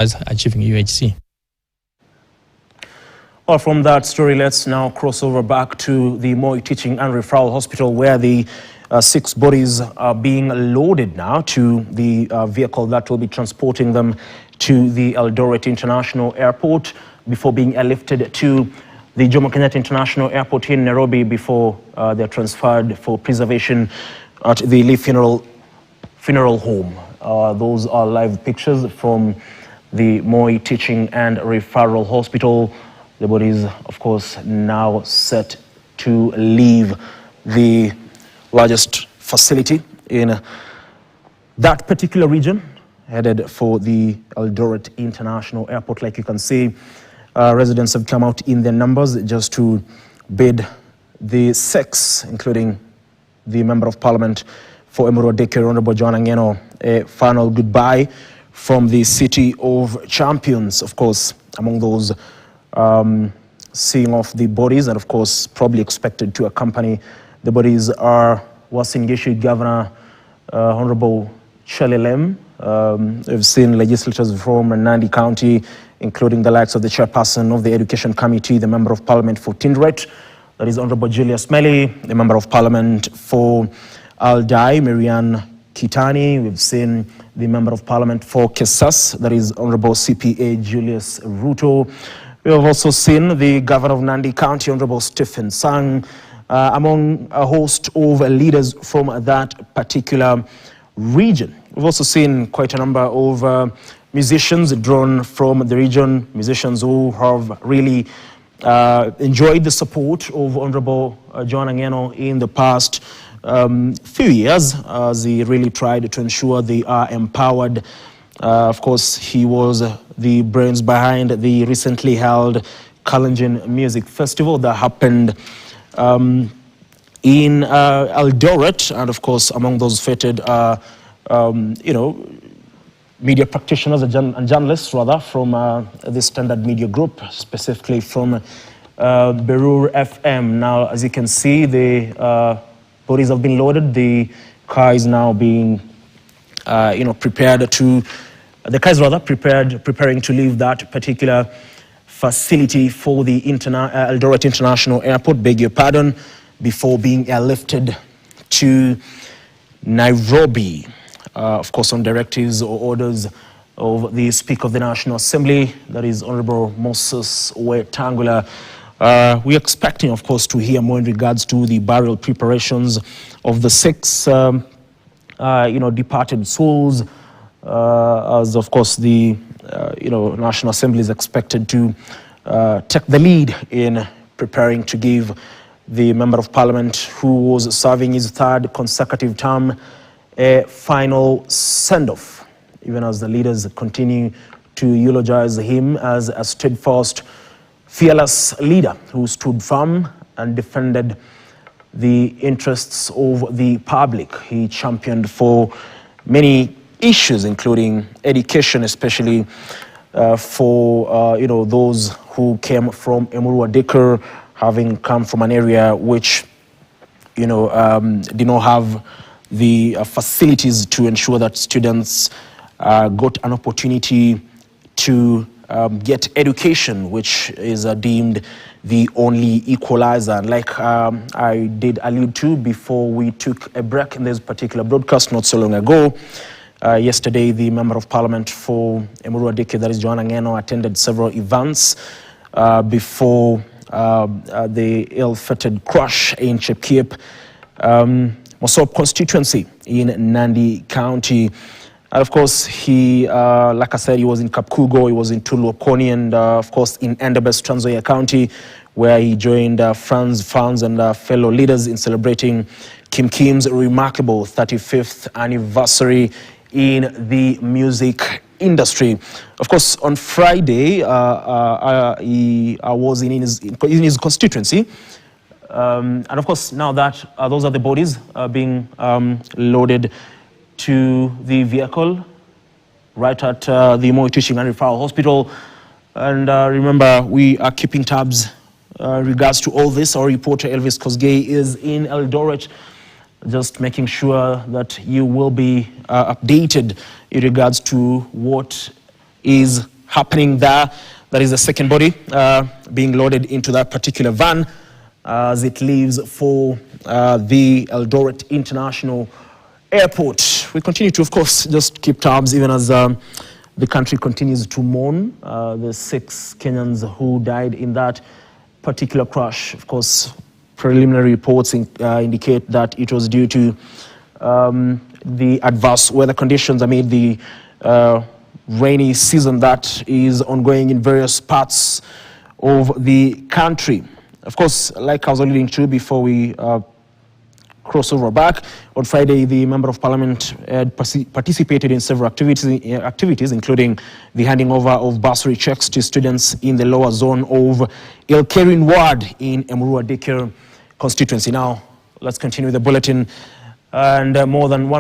as achieving UHC. Well, from that story, let's now cross over back to the Moi Teaching and Referral Hospital, where the 6 bodies are being loaded now to the vehicle that will be transporting them to the Eldoret International Airport before being airlifted to the Jomo Kenyatta International Airport here in Nairobi before they're transferred for preservation at the Lee Funeral Home. Those are live pictures from the Moi Teaching and Referral Hospital. The bodies, of course, now set to leave the largest facility in that particular region, headed for the Eldoret International Airport. Like you can see, residents have come out in their numbers just to bid the 6, including the Member of Parliament for Emuru Adeke, Honorable Joanna Ngeno, a final goodbye from the City of Champions. Of course, among those seeing off the bodies, and of course probably expected to accompany the bodies, are Uasin Gishu Governor Honorable Chelelem. We've seen legislators from Nandi County, including the likes of the chairperson of the Education Committee, the Member of Parliament for Tindret, that is Honorable Julius Meli, the Member of Parliament for Aldai, Marianne Kitani. We've seen the Member of Parliament for Kesas, that is Honorable CPA Julius Ruto. We have also seen the Governor of Nandi County, Honorable Stephen Sang, among a host of leaders from that particular region. We've also seen quite a number of musicians drawn from the region, musicians who have really enjoyed the support of Honorable Joanna Ngeno in the past few years, as he really tried to ensure they are empowered. Of course, he was the brains behind the recently held Kalenjin Music Festival that happened in Eldoret, and of course, among those feted media practitioners and journalists, rather, from the Standard Media Group, specifically from Berur FM. Now, as you can see, the bodies have been loaded. The car is now being, prepared to. The car is preparing to leave that particular facility for the Eldoret International Airport, beg your pardon, before being airlifted to Nairobi. Of course, on directives or orders of the Speaker of the National Assembly, that is Honorable Moses Wetangula. We're expecting, of course, to hear more in regards to the burial preparations of the 6, departed souls, as of course the, National Assembly is expected to take the lead in preparing to give the Member of Parliament, who was serving his 3rd consecutive term, a final send-off, even as the leaders continue to eulogize him as a steadfast, fearless leader who stood firm and defended the interests of the public. He championed for many issues, including education, especially for those who came from Emuru Adeke, having come from an area which did not have the facilities to ensure that students got an opportunity to get education, which is deemed the only equalizer. Like I did allude to before we took a break in this particular broadcast not so long ago, yesterday the Member of Parliament for Emuru Adeke, that is Joanna Ngeno, attended several events before the ill-fated crash in Chepkip, Mosop constituency in Nandi County. And of course, he, like I said, he was in Kapkugo, he was in Tuluokoni, and of course in Endebess, Trans Nzoia County, where he joined fans and fellow leaders in celebrating Kim Kim's remarkable 35th anniversary in the music industry. Of course, on Friday, he was in his constituency. And of course, now that those are the bodies being loaded to the vehicle right at the Moi Teaching and Referral Hospital. And remember, we are keeping tabs regards to all this. Our reporter Elvis Kosgei is in Eldoret, just making sure that you will be updated in regards to what is happening there. That is the second body being loaded into that particular van as it leaves for the Eldoret International Airport. We continue to, of course, just keep tabs even as the country continues to mourn the 6 Kenyans who died in that particular crash. Of course, preliminary reports indicate that it was due to the adverse weather conditions amid the rainy season that is ongoing in various parts of the country. Of course, like I was alluding to before we cross over back, on Friday, the Member of Parliament had participated in several activities, including the handing over of bursary checks to students in the lower zone of Ilkerin Ward in Emurua Dikir constituency. Now, let's continue with the bulletin. And more than one